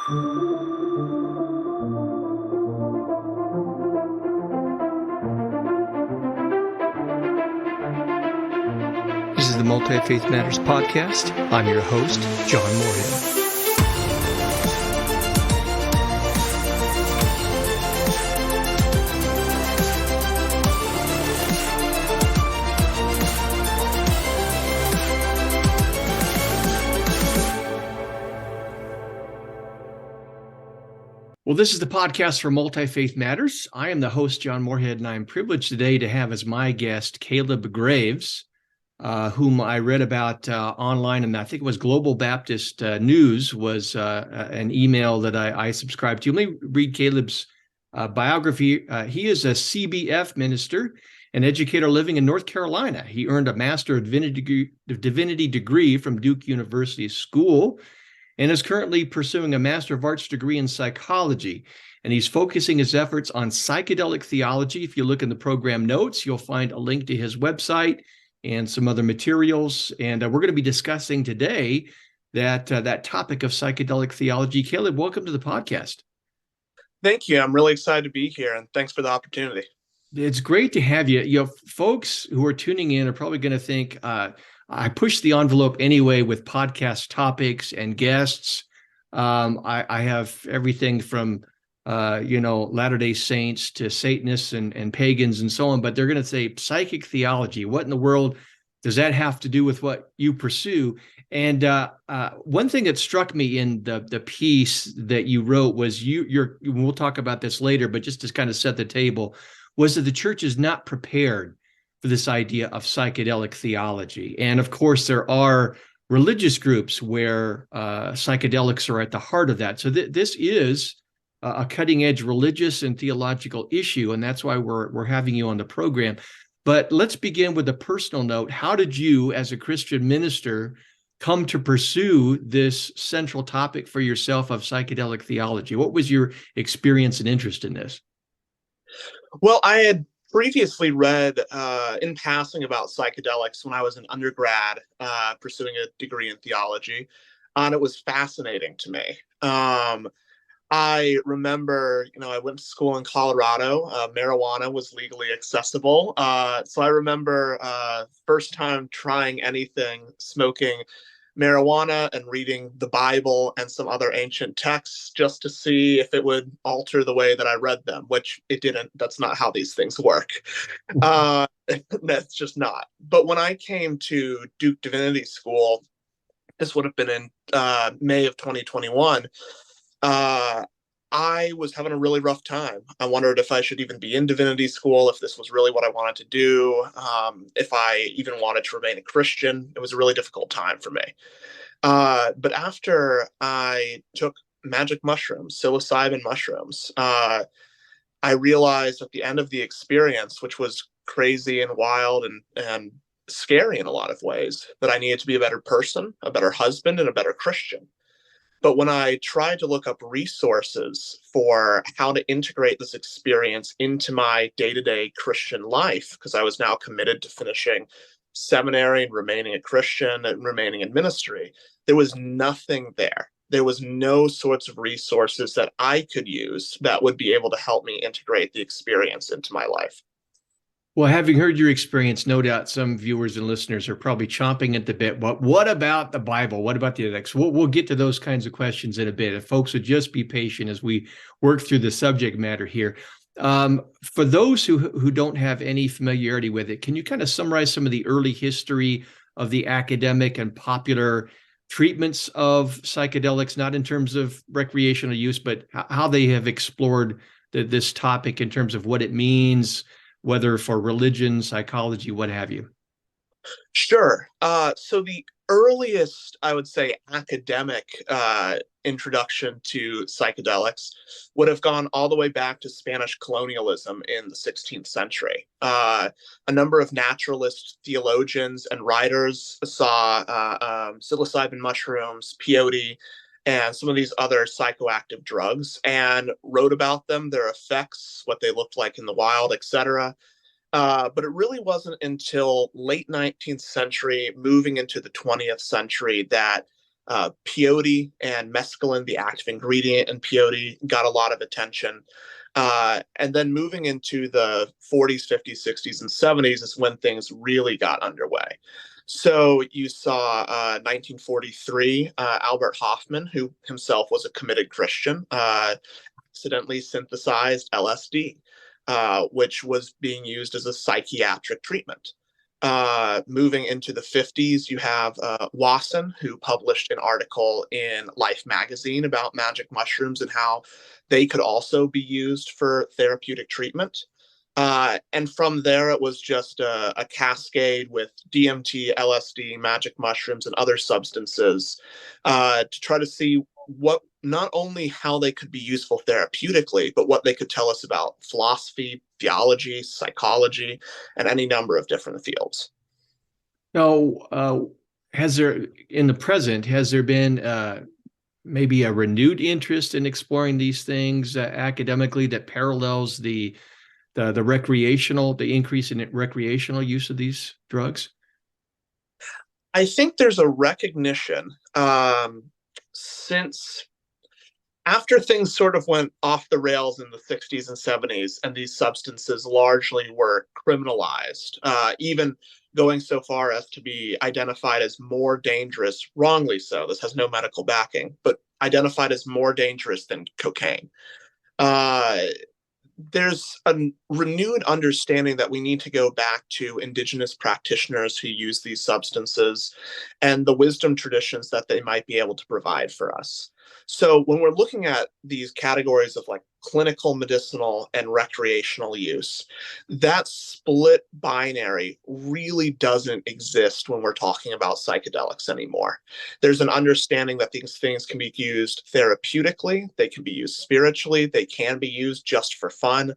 This is the Multifaith Matters podcast. I'm your host, John Moorhead. Well, this is the podcast for Multifaith Matters. I am the host, John Moorhead, and I'm privileged today to have as my guest Kaleb Graves, whom I read about online, and I think it was Global Baptist News was an email that I subscribed to. Let me read Kaleb's biography. He is a CBF minister, an educator living in North Carolina. He earned a Master of Divinity degree from Duke Divinity School and is currently pursuing a Master of Arts degree in psychology. And he's focusing his efforts on psychedelic theology. If you look in the program notes, you'll find a link to his website and some other materials. And we're going to be discussing today that topic of psychedelic theology. Kaleb, welcome to the podcast. Thank you. I'm really excited to be here, and thanks for the opportunity. It's great to have you. You know, folks who are tuning in are probably going to think, I push the envelope anyway with podcast topics and guests. I have everything from, Latter-day Saints to Satanists and pagans and so on, but they're going to say psychic theology. What in the world does that have to do with what you pursue? And one thing that struck me in the piece that you wrote was we'll talk about this later, but just to kind of set the table, was that the church is not prepared for this idea of psychedelic theology. And of course, there are religious groups where psychedelics are at the heart of that. So this is a cutting edge religious and theological issue. And that's why we're having you on the program. But let's begin with a personal note. How did you, as a Christian minister, come to pursue this central topic for yourself of psychedelic theology? What was your experience and interest in this? Well, I had previously read in passing about psychedelics when I was an undergrad pursuing a degree in theology, and it was fascinating to me. I remember, I went to school in Colorado. Marijuana was legally accessible. So I remember first time trying anything, smoking marijuana and reading the Bible and some other ancient texts just to see if it would alter the way that I read them, which it didn't. That's not how these things work. That's just not. But when I came to Duke Divinity School, this would have been in May of 2021, I was having a really rough time. I wondered if I should even be in divinity school, if this was really what I wanted to do, if I even wanted to remain a Christian. It was a really difficult time for me. But after I took magic mushrooms, psilocybin mushrooms, I realized at the end of the experience, which was crazy and wild and scary in a lot of ways, that I needed to be a better person, a better husband, and a better Christian. But when I tried to look up resources for how to integrate this experience into my day-to-day Christian life, because I was now committed to finishing seminary and remaining a Christian and remaining in ministry, there was nothing there. There was no sorts of resources that I could use that would be able to help me integrate the experience into my life. Well, having heard your experience, no doubt some viewers and listeners are probably chomping at the bit. But what about the Bible? What about the ethics? We'll get to those kinds of questions in a bit. If folks would just be patient as we work through the subject matter here. For those who don't have any familiarity with it, can you kind of summarize some of the early history of the academic and popular treatments of psychedelics, not in terms of recreational use, but how they have explored this topic in terms of what it means, whether for religion, psychology, what have you? Sure. So the earliest, I would say, academic introduction to psychedelics would have gone all the way back to Spanish colonialism in the 16th century. A number of naturalist theologians and writers saw psilocybin mushrooms, peyote, and some of these other psychoactive drugs, and wrote about them, their effects, what they looked like in the wild, etc. But it really wasn't until late 19th century, moving into the 20th century, that Peyote and mescaline, the active ingredient in peyote, got a lot of attention. And then moving into the 40s, 50s, 60s, and 70s is when things really got underway. So you saw 1943, Albert Hoffman, who himself was a committed Christian, accidentally synthesized LSD, which was being used as a psychiatric treatment. Moving into the 50s, you have Wasson, who published an article in Life magazine about magic mushrooms and how they could also be used for therapeutic treatment. And from there, it was just a cascade with DMT, LSD, magic mushrooms, and other substances to try to see what not only how they could be useful therapeutically, but what they could tell us about philosophy, theology, psychology, and any number of different fields. Now, has there, in the present, has there been maybe a renewed interest in exploring these things academically that parallels the recreational, the increase in recreational use of these drugs? I think there's a recognition since after things sort of went off the rails in the 60s and 70s, and these substances largely were criminalized, even going so far as to be identified as more dangerous, wrongly so, this has no medical backing, but identified as more dangerous than cocaine. Uh, there's a renewed understanding that we need to go back to indigenous practitioners who use these substances and the wisdom traditions that they might be able to provide for us. So when we're looking at these categories of like clinical, medicinal, and recreational use, that split binary really doesn't exist when we're talking about psychedelics anymore. There's an understanding that these things can be used therapeutically, they can be used spiritually, they can be used just for fun.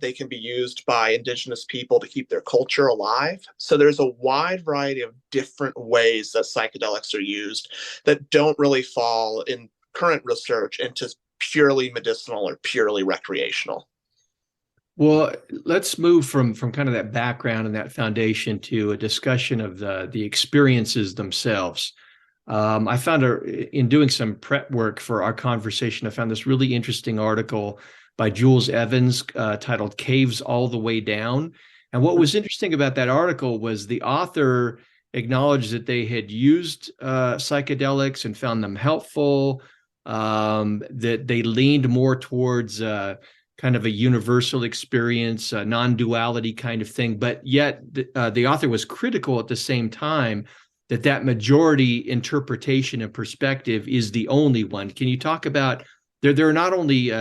They can be used by indigenous people to keep their culture alive. So there's a wide variety of different ways that psychedelics are used that don't really fall in current research into purely medicinal or purely recreational. Well, let's move from kind of that background and that foundation to a discussion of the experiences themselves. I found in doing some prep work for our conversation, I found this really interesting article by Jules Evans titled "Caves All the Way Down." And what was interesting about that article was the author acknowledged that they had used psychedelics and found them helpful, that they leaned more towards kind of a universal experience, a non-duality kind of thing. But yet the author was critical at the same time that majority interpretation and perspective is the only one. Can you talk about, there are not only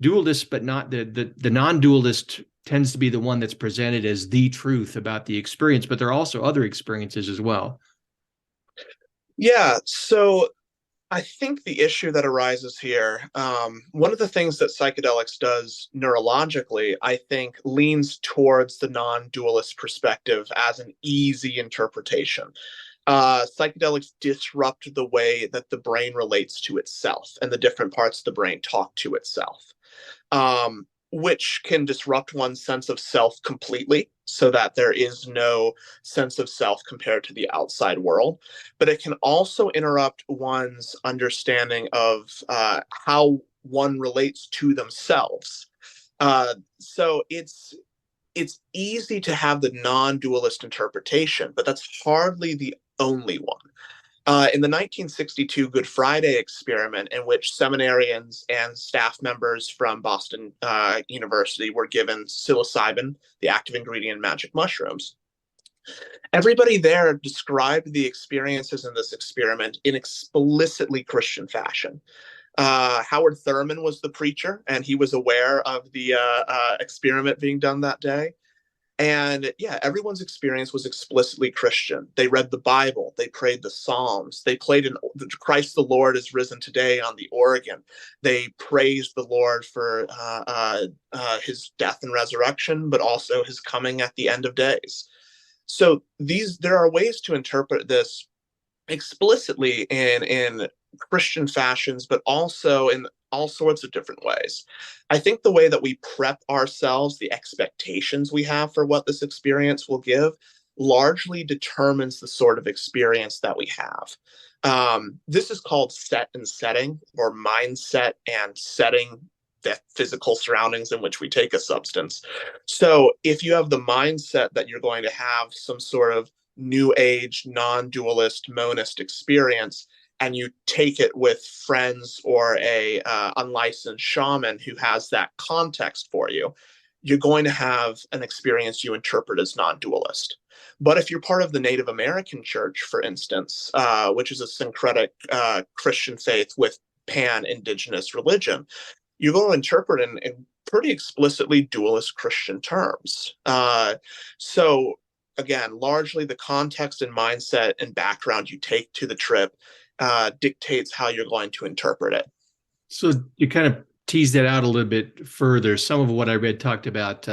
dualists, but not the non-dualist tends to be the one that's presented as the truth about the experience, but there are also other experiences as well. Yeah, so I think the issue that arises here, one of the things that psychedelics does neurologically, I think leans towards the non-dualist perspective as an easy interpretation. Psychedelics disrupt the way that the brain relates to itself and the different parts of the brain talk to itself, which can disrupt one's sense of self completely so that there is no sense of self compared to the outside world. But it can also interrupt one's understanding of how one relates to themselves. So it's easy to have the non-dualist interpretation, but that's hardly the only one. In the 1962 Good Friday experiment, in which seminarians and staff members from Boston University were given psilocybin, the active ingredient in magic mushrooms, everybody there described the experiences in this experiment in explicitly Christian fashion. Howard Thurman was the preacher, and he was aware of the experiment being done that day. And yeah, everyone's experience was explicitly Christian. They read the Bible, they prayed the Psalms, they played in Christ the Lord is risen today on the organ. They praised the Lord for his death and resurrection, but also his coming at the end of days. So there are ways to interpret this explicitly in Christian fashions, but also in all sorts of different ways. I think the way that we prep ourselves, the expectations we have for what this experience will give, largely determines the sort of experience that we have. This is called set and setting, or mindset and setting the physical surroundings in which we take a substance. So if you have the mindset that you're going to have some sort of new age, non-dualist, monist experience, and you take it with friends or a unlicensed shaman who has that context for you, you're going to have an experience you interpret as non-dualist. But if you're part of the Native American church, for instance, which is a syncretic Christian faith with pan-indigenous religion, you're going to interpret in pretty explicitly dualist Christian terms. So again, largely the context and mindset and background you take to the trip dictates how you're going to interpret it. So you kind of tease that out a little bit further. Some of what I read talked about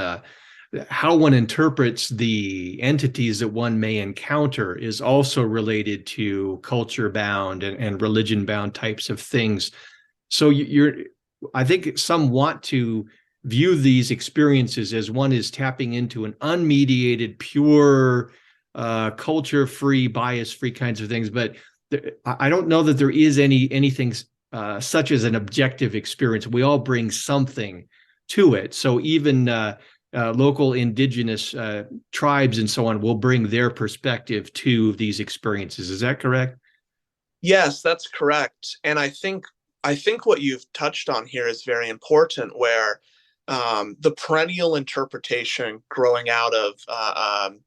how one interprets the entities that one may encounter is also related to culture bound and religion bound types of things. So I think some want to view these experiences as one is tapping into an unmediated, pure, culture-free, bias-free kinds of things. But I don't know that there is anything such as an objective experience. We all bring something to it. So even local indigenous tribes and so on will bring their perspective to these experiences. Is that correct? Yes, that's correct. And I think what you've touched on here is very important, where the perennial interpretation growing out of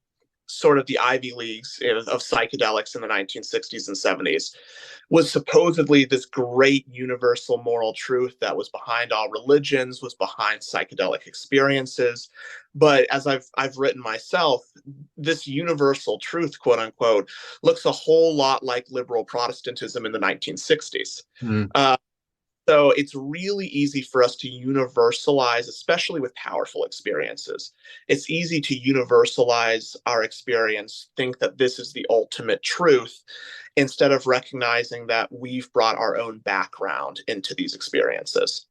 sort of the Ivy Leagues of psychedelics in the 1960s and 70s was supposedly this great universal moral truth that was behind all religions, was behind psychedelic experiences. But as I've written myself, this universal truth, quote unquote, looks a whole lot like liberal Protestantism in the 1960s. Mm. So it's really easy for us to universalize, especially with powerful experiences. It's easy to universalize our experience, think that this is the ultimate truth, instead of recognizing that we've brought our own background into these experiences.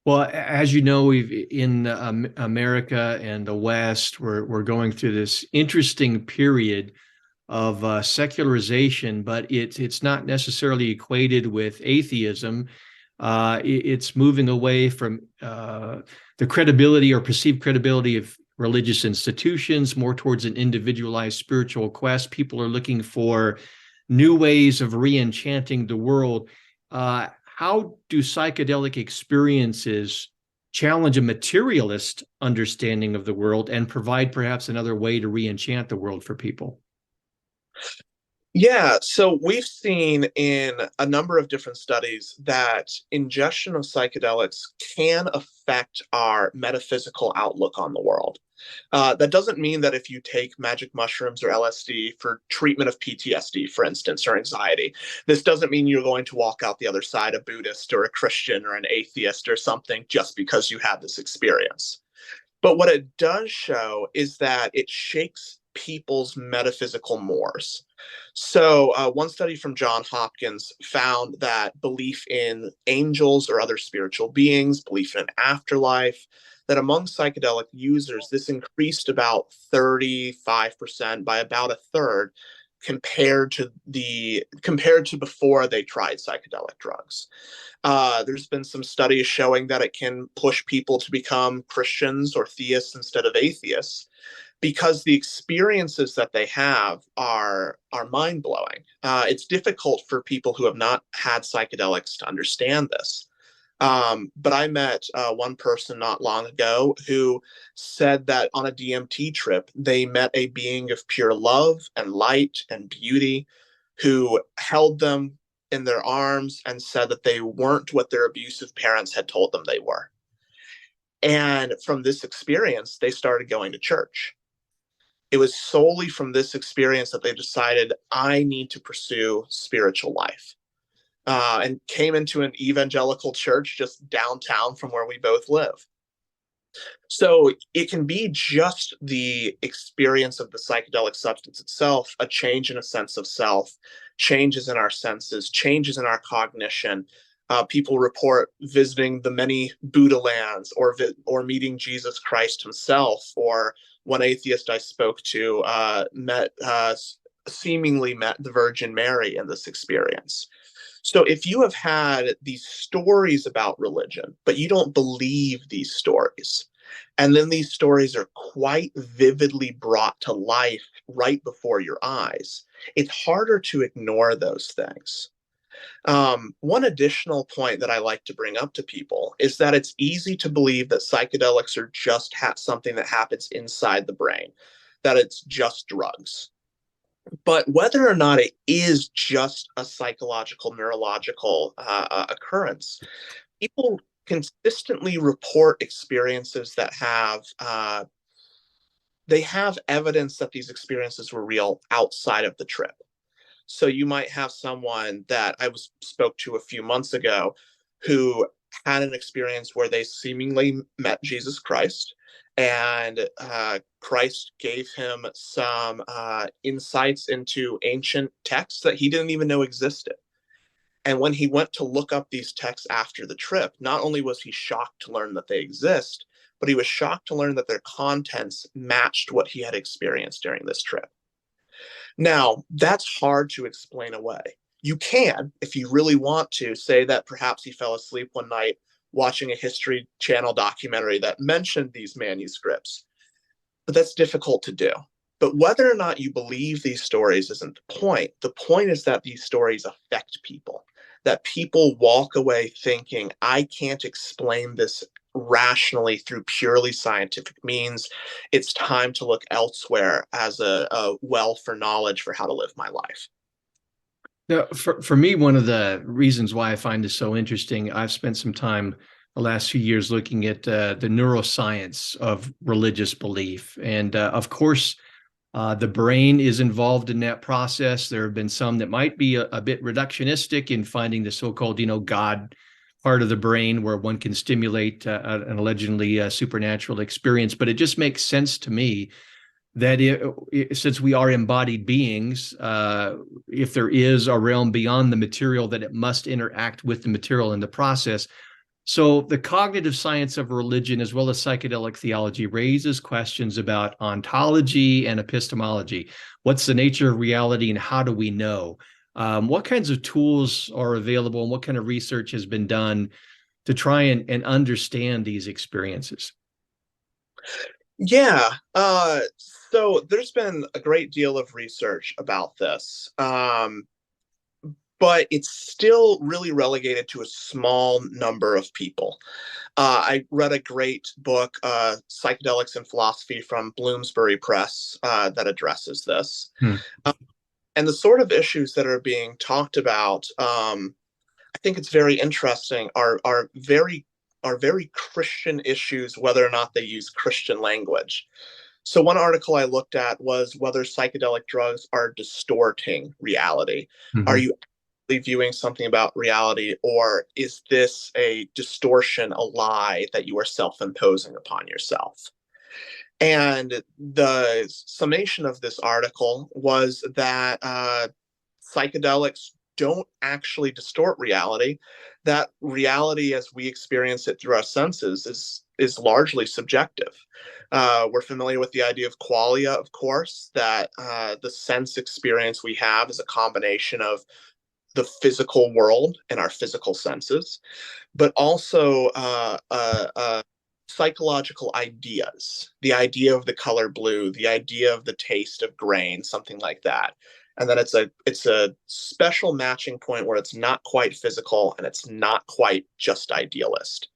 Well, as you know, we've in America and the West, we're going through this interesting period of secularization, but it's not necessarily equated with atheism. It's moving away from the credibility or perceived credibility of religious institutions, more towards an individualized spiritual quest. People are looking for new ways of re-enchanting the world. How do psychedelic experiences challenge a materialist understanding of the world and provide perhaps another way to re-enchant the world for people? Yeah, so we've seen in a number of different studies that ingestion of psychedelics can affect our metaphysical outlook on the world. That doesn't mean that if you take magic mushrooms or LSD for treatment of PTSD, for instance, or anxiety, this doesn't mean you're going to walk out the other side a Buddhist or a Christian or an atheist or something just because you had this experience. But what it does show is that it shakes people's metaphysical mores. So, one study from Johns Hopkins found that belief in angels or other spiritual beings, belief in an afterlife, that among psychedelic users, this increased about 35% by about a third compared to before they tried psychedelic drugs. There's been some studies showing that it can push people to become Christians or theists instead of atheists, because the experiences that they have are mind blowing. It's difficult for people who have not had psychedelics to understand this. But I met one person not long ago who said that on a DMT trip, they met a being of pure love and light and beauty who held them in their arms and said that they weren't what their abusive parents had told them they were. And from this experience, they started going to church. It was solely from this experience that they decided, I need to pursue spiritual life. And came into an evangelical church just downtown from where we both live. So it can be just the experience of the psychedelic substance itself, a change in a sense of self, changes in our senses, changes in our cognition. People report visiting the many Buddha lands, or meeting Jesus Christ himself. Or one atheist I spoke to met seemingly met the Virgin Mary in this experience. So if you have had these stories about religion, but you don't believe these stories, and then these stories are quite vividly brought to life right before your eyes, it's harder to ignore those things. One additional point that I like to bring up to people is that it's easy to believe that psychedelics are just something that happens inside the brain, that it's just drugs. But whether or not it is just a psychological, neurological occurrence, people consistently report experiences that they have evidence that these experiences were real outside of the trip. So you might have someone that spoke to a few months ago who had an experience where they seemingly met Jesus Christ, and Christ gave him some insights into ancient texts that he didn't even know existed. And when he went to look up these texts after the trip, not only was he shocked to learn that they exist, but he was shocked to learn that their contents matched what he had experienced during this trip. Now, that's hard to explain away. You can, if you really want to, say that perhaps he fell asleep one night watching a History Channel documentary that mentioned these manuscripts, but that's difficult to do. But whether or not you believe these stories isn't the point. The point is that these stories affect people, that people walk away thinking, I can't explain this rationally through purely scientific means. It's time to look elsewhere as a well for knowledge for how to live my life. Now, for me, one of the reasons why I find this so interesting, I've spent some time the last few years looking at the neuroscience of religious belief. And of course, the brain is involved in that process. There have been some that might be a bit reductionistic in finding the so-called, God part of the brain where one can stimulate an allegedly supernatural experience. But it just makes sense to me that since we are embodied beings, if there is a realm beyond the material, that it must interact with the material in the process. So the cognitive science of religion, as well as psychedelic theology, raises questions about ontology and epistemology. What's the nature of reality and how do we know? What kinds of tools are available and what kind of research has been done to try and understand these experiences? Yeah. So there's been a great deal of research about this. But it's still really relegated to a small number of people. I read a great book, Psychedelics and Philosophy from Bloomsbury Press, that addresses this. Hmm. And the sort of issues that are being talked about, I think it's very interesting, are very Christian issues, whether or not they use Christian language. So one article I looked at was whether psychedelic drugs are distorting reality. Are Mm-hmm. you viewing something about reality, or is this a distortion, a lie that you are self-imposing upon yourself? And the summation of this article was that psychedelics don't actually distort reality, that reality as we experience it through our senses is largely subjective. We're familiar with the idea of qualia, of course, that the sense experience we have is a combination of the physical world and our physical senses, but also psychological ideas, the idea of the color blue, the idea of the taste of grain, something like that. And then it's a special matching point where it's not quite physical and it's not quite just idealist.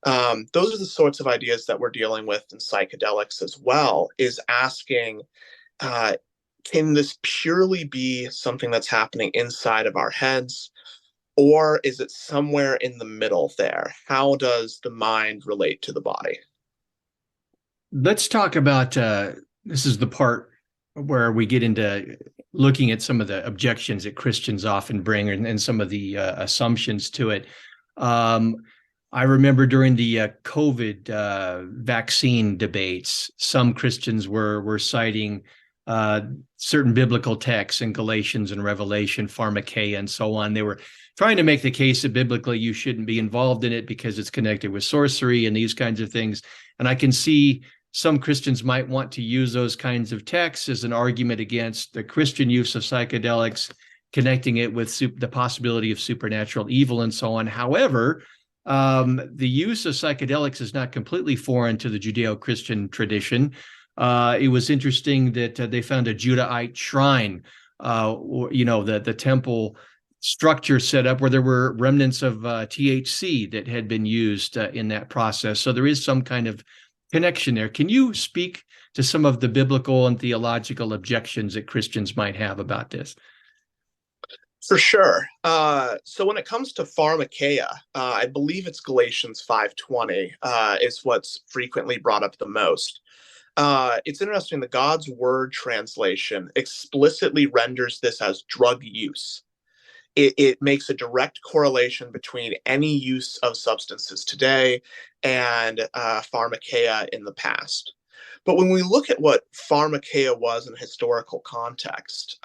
Those are the sorts of ideas that we're dealing with in psychedelics as well, is asking, uh, can this purely be something that's happening inside of our heads, or is it somewhere in the middle there? How does the mind relate to the body? Let's talk about this is the part where we get into looking at some of the objections that Christians often bring and some of the assumptions to it. I remember during the COVID vaccine debates, some Christians were citing certain biblical texts in Galatians and Revelation, pharmakeia, and so on. They were trying to make the case that biblically you shouldn't be involved in it because it's connected with sorcery and these kinds of things. And I can see some Christians might want to use those kinds of texts as an argument against the Christian use of psychedelics, connecting it with the possibility of supernatural evil and so on. However, the use of psychedelics is not completely foreign to the Judeo-Christian tradition. It was interesting that they found a Judahite shrine, the temple structure set up where there were remnants of THC that had been used in that process. So there is some kind of connection there. Can you speak to some of the biblical and theological objections that Christians might have about this? For sure. So when it comes to pharmakeia, I believe it's Galatians 5:20 is what's frequently brought up the most. It's interesting that God's Word translation explicitly renders this as drug use. It makes a direct correlation between any use of substances today and pharmakeia in the past. But when we look at what pharmakeia was in historical context,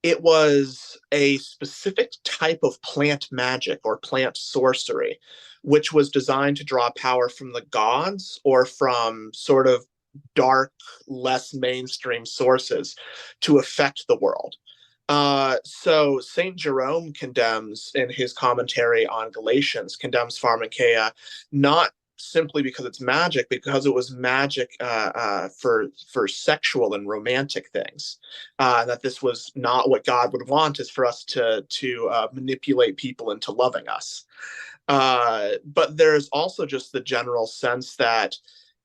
it was a specific type of plant magic or plant sorcery, which was designed to draw power from the gods or from sort of dark, less mainstream sources to affect the world. So Saint Jerome condemns in his commentary on Galatians, condemns pharmakeia not simply because it's magic, because it was magic for sexual and romantic things. That this was not what God would want, is for us to manipulate people into loving us. But there's also just the general sense that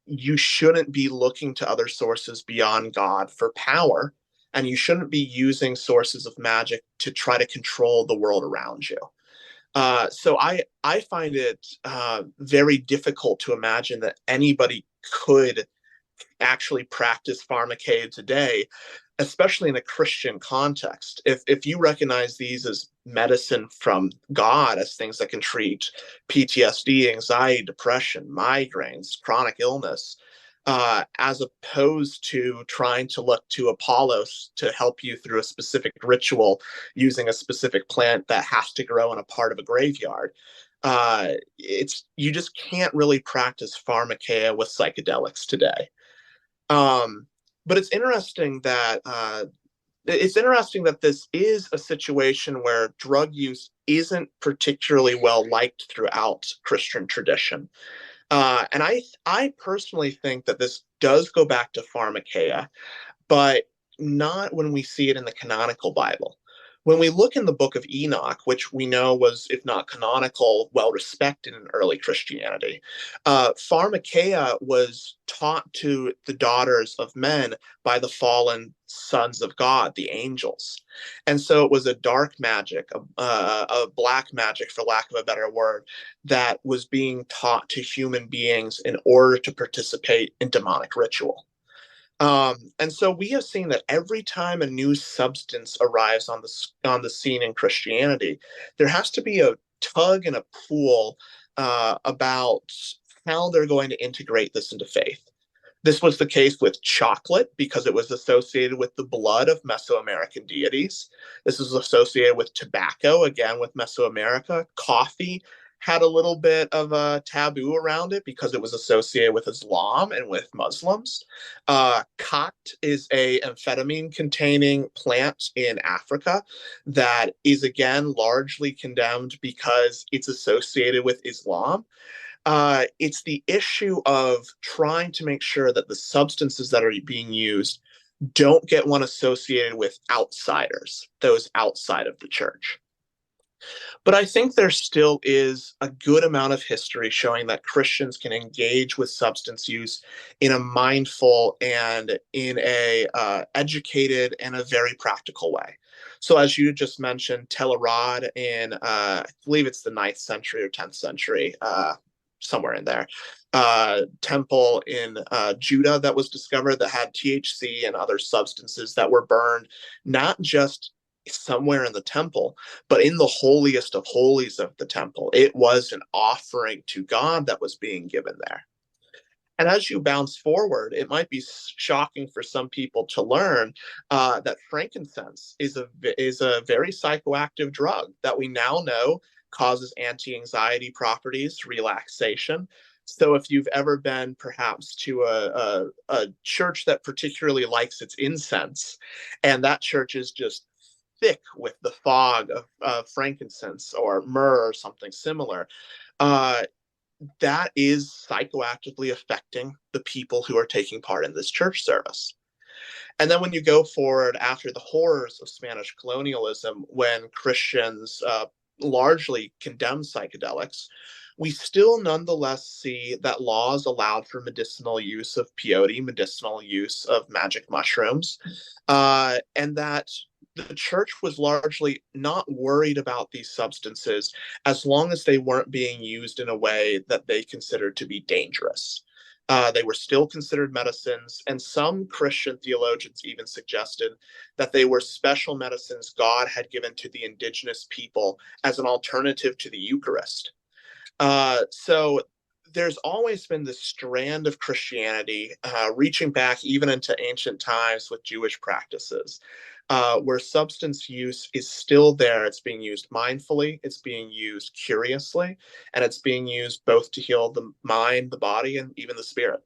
you shouldn't be looking to other sources beyond God for power, and you shouldn't be using sources of magic to try to control the world around you. So I find it very difficult to imagine that anybody could actually practice pharmakeia today, especially in a Christian context. If you recognize these as medicine from God, as things that can treat PTSD, anxiety, depression, migraines, chronic illness, as opposed to trying to look to Apollos to help you through a specific ritual using a specific plant that has to grow in a part of a graveyard. You just can't really practice pharmakeia with psychedelics today. But it's interesting that this is a situation where drug use isn't particularly well liked throughout Christian tradition. And I personally think that this does go back to pharmakeia, but not when we see it in the canonical Bible. When we look in the book of Enoch, which we know was, if not canonical, well respected in early Christianity, pharmakeia was taught to the daughters of men by the fallen sons of God, the angels. And so it was a dark magic, a black magic, for lack of a better word, that was being taught to human beings in order to participate in demonic ritual. And so we have seen that every time a new substance arrives on the scene in Christianity, there has to be a tug and a pull about how they're going to integrate this into faith. This was the case with chocolate because it was associated with the blood of Mesoamerican deities. This was associated with tobacco, again with Mesoamerica. Coffee had a little bit of a taboo around it because it was associated with Islam and with Muslims. Khat is a amphetamine-containing plant in Africa that is, again, largely condemned because it's associated with Islam. It's the issue of trying to make sure that the substances that are being used don't get one associated with outsiders, those outside of the church. But I think there still is a good amount of history showing that Christians can engage with substance use in a mindful and in a educated and a very practical way. So as you just mentioned, Telerad in, I believe it's the 9th century or 10th century, somewhere in there, temple in Judah that was discovered that had THC and other substances that were burned, not just somewhere in the temple, but in the holiest of holies of the temple. It was an offering to God that was being given there. And as you bounce forward, it might be shocking for some people to learn that frankincense is a very psychoactive drug that we now know causes anti-anxiety properties, relaxation, So if you've ever been perhaps to a church that particularly likes its incense, and that church is just thick with the fog of frankincense or myrrh or something similar, uh, that is psychoactively affecting the people who are taking part in this church service. And then when you go forward after the horrors of Spanish colonialism, when Christians largely condemned psychedelics, we still nonetheless see that laws allowed for medicinal use of peyote, medicinal use of magic mushrooms, and that the church was largely not worried about these substances as long as they weren't being used in a way that they considered to be dangerous. They were still considered medicines, and some Christian theologians even suggested that they were special medicines God had given to the indigenous people as an alternative to the Eucharist. So there's always been this strand of Christianity reaching back even into ancient times with Jewish practices, where substance use is still there. It's being used mindfully, it's being used curiously, and it's being used both to heal the mind, the body, and even the spirit.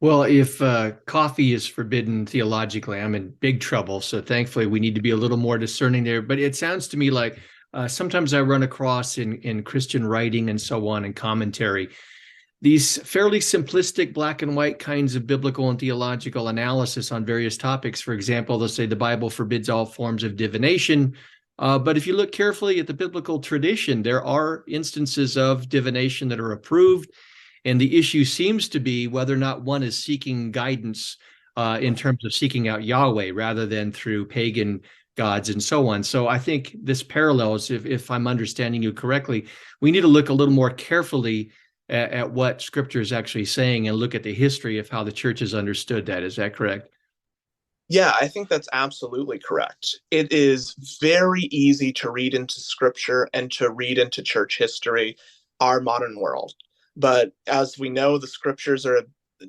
Well, if coffee is forbidden theologically, I'm in big trouble. So thankfully, we need to be a little more discerning there. But it sounds to me like sometimes I run across in Christian writing and so on and commentary these fairly simplistic black and white kinds of biblical and theological analysis on various topics. For example, they'll say the Bible forbids all forms of divination. But if you look carefully at the biblical tradition, there are instances of divination that are approved. And the issue seems to be whether or not one is seeking guidance in terms of seeking out Yahweh rather than through pagan gods and so on. So I think this parallels, if I'm understanding you correctly, we need to look a little more carefully at what Scripture is actually saying and look at the history of how the church has understood that. Is that correct? Yeah, I think that's absolutely correct. It is very easy to read into scripture and to read into church history, our modern world. But as we know, the scriptures are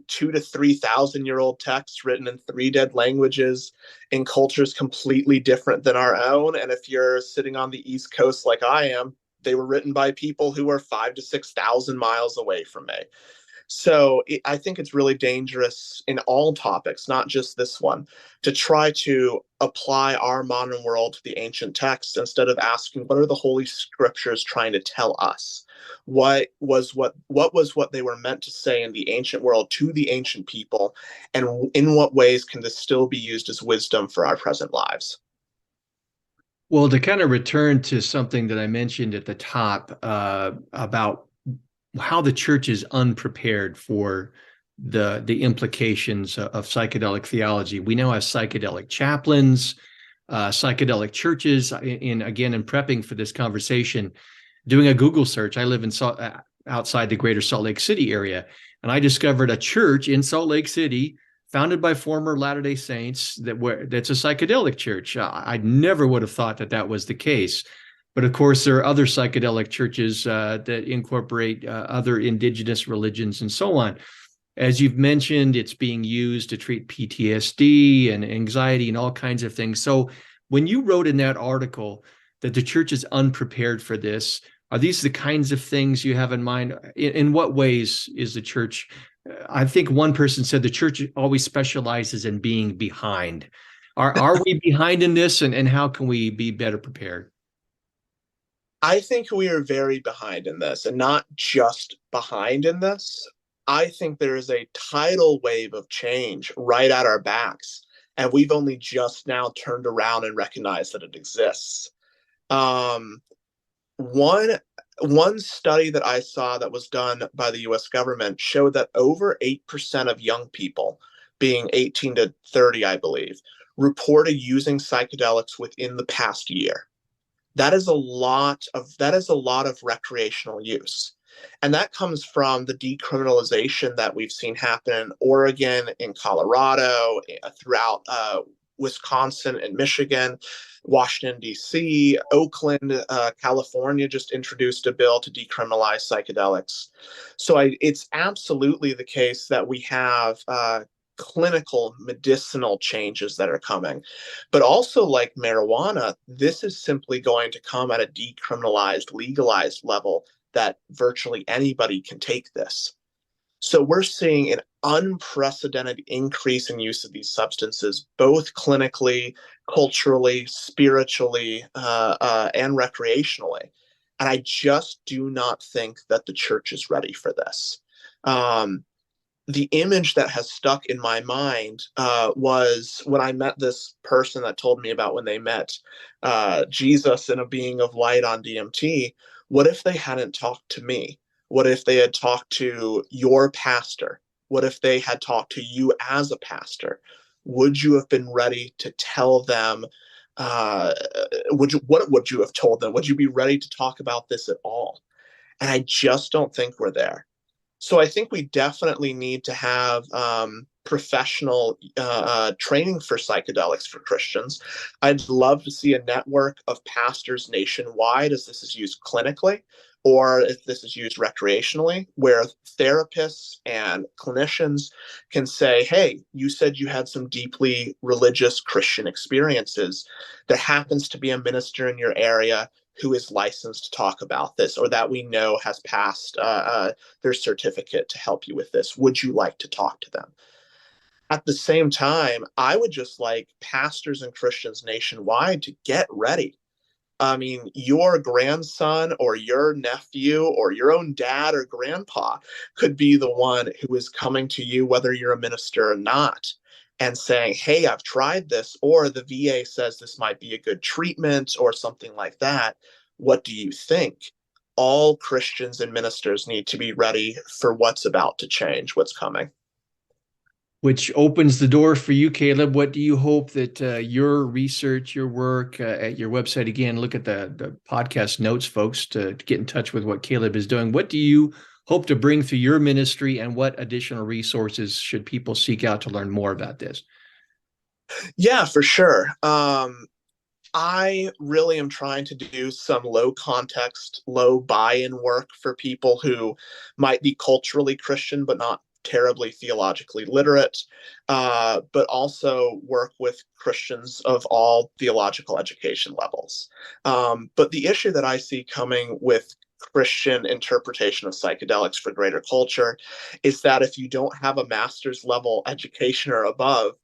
2 to 3 thousand-year-old texts written in three dead languages in cultures completely different than our own. And if you're sitting on the East Coast like I am, they were written by people who are 5 to 6 thousand miles away from me. So I think it's really dangerous in all topics, not just this one, to try to apply our modern world to the ancient texts instead of asking what are the holy scriptures trying to tell us? What was what they were meant to say in the ancient world to the ancient people, and in what ways can this still be used as wisdom for our present lives? Well, to kind of return to something that I mentioned at the top about how the church is unprepared for the implications of psychedelic theology. We now have psychedelic chaplains, psychedelic churches. In prepping for this conversation, doing a Google search, I live in outside the greater Salt Lake City area, and I discovered a church in Salt Lake City founded by former Latter-day Saints that's a psychedelic church. I never would have thought that that was the case. But of course, there are other psychedelic churches that incorporate other indigenous religions and so on. As you've mentioned, it's being used to treat PTSD and anxiety and all kinds of things. So when you wrote in that article that the church is unprepared for this, are these the kinds of things you have in mind? In what ways is the church? I think one person said the church always specializes in being behind. Are we behind in this, and how can we be better prepared? I think we are very behind in this, and not just behind in this. I think there is a tidal wave of change right at our backs, and we've only just now turned around and recognized that it exists. Um, one one study that I saw that was done by the U.S. government showed that over 8% of young people, being 18 to 30, I believe, reported using psychedelics within the past year. That is a lot of recreational use. And that comes from the decriminalization that we've seen happen in Oregon, in Colorado, throughout Wisconsin and Michigan, Washington, D.C., Oakland, California just introduced a bill to decriminalize psychedelics. So it's absolutely the case that we have clinical medicinal changes that are coming. But also, like marijuana, this is simply going to come at a decriminalized, legalized level that virtually anybody can take this. So we're seeing an unprecedented increase in use of these substances, both clinically, culturally, spiritually, and recreationally. And I just do not think that the church is ready for this. The image that has stuck in my mind was when I met this person that told me about when they met Jesus and a being of light on DMT. What if they hadn't talked to me? What if they had talked to your pastor? What if they had talked to you as a pastor? Would you have been ready to tell them? What would you have told them? Would you be ready to talk about this at all? And I just don't think we're there. So I think we definitely need to have professional training for psychedelics for Christians. I'd love to see a network of pastors nationwide as this is used clinically or if this is used recreationally, where therapists and clinicians can say, hey, you said you had some deeply religious Christian experiences. There happens to be a minister in your area who is licensed to talk about this or that we know has passed their certificate to help you with this. Would you like to talk to them? At the same time, I would just like pastors and Christians nationwide to get ready. I mean, your grandson or your nephew or your own dad or grandpa could be the one who is coming to you, whether you're a minister or not, and saying, hey, I've tried this, or the VA says this might be a good treatment or something like that. What do you think? All Christians and ministers need to be ready for what's about to change, what's coming. Which opens the door for you, Kaleb. What do you hope that your research, your work at your website, again, look at the podcast notes, folks, to get in touch with what Kaleb is doing. What do you hope to bring through your ministry, and what additional resources should people seek out to learn more about this? Yeah, for sure. I really am trying to do some low context, low buy-in work for people who might be culturally Christian, but not terribly theologically literate, but also work with Christians of all theological education levels. But the issue that I see coming with Christian interpretation of psychedelics for greater culture is that if you don't have a master's level education or above,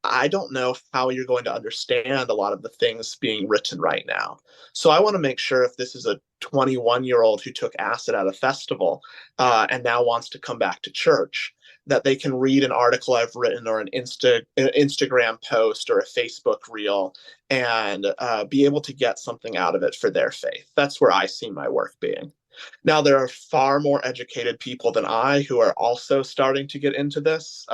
I don't know how you're going to understand a lot of the things being written right now. So I want to make sure if this is a 21-year-old who took acid at a festival and now wants to come back to church, that they can read an article I've written or an Instagram post or a Facebook reel and be able to get something out of it for their faith. That's where I see my work being. Now, there are far more educated people than I who are also starting to get into this.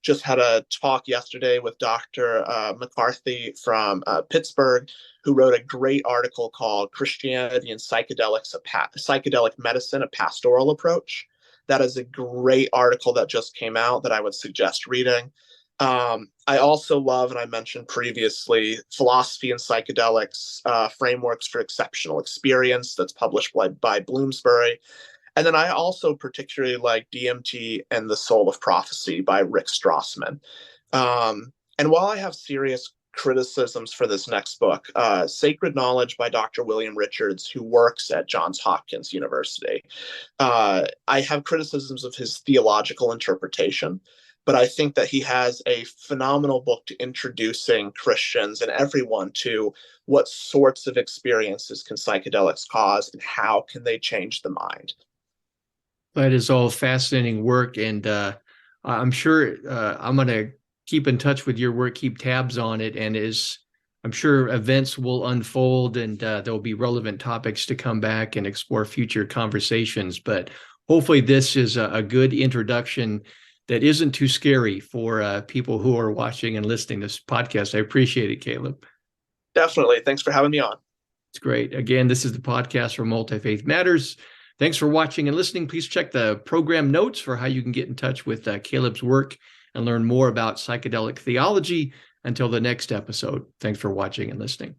Just had a talk yesterday with Dr. McCarthy from Pittsburgh, who wrote a great article called Christianity and Psychedelics, Psychedelic Medicine, a Pastoral Approach. That is a great article that just came out that I would suggest reading. I also love, and I mentioned previously, Philosophy and Psychedelics, Frameworks for Exceptional Experience, that's published by Bloomsbury. And then I also particularly like DMT and the Soul of Prophecy by Rick Strassman. And while I have serious criticisms for this next book, Sacred Knowledge by Dr. William Richards, who works at Johns Hopkins University, I have criticisms of his theological interpretation, but I think that he has a phenomenal book to introducing Christians and everyone to what sorts of experiences can psychedelics cause and how can they change the mind. That is all fascinating work, and I'm sure I'm going to keep in touch with your work, keep tabs on it, and I'm sure events will unfold, and there'll be relevant topics to come back and explore future conversations. But hopefully this is a good introduction that isn't too scary for people who are watching and listening to this podcast. I appreciate it, Kaleb. Definitely. Thanks for having me on. It's great. Again, this is the podcast for Multifaith Matters. Thanks for watching and listening. Please check the program notes for how you can get in touch with Kaleb's work and learn more about psychedelic theology. Until the next episode, thanks for watching and listening.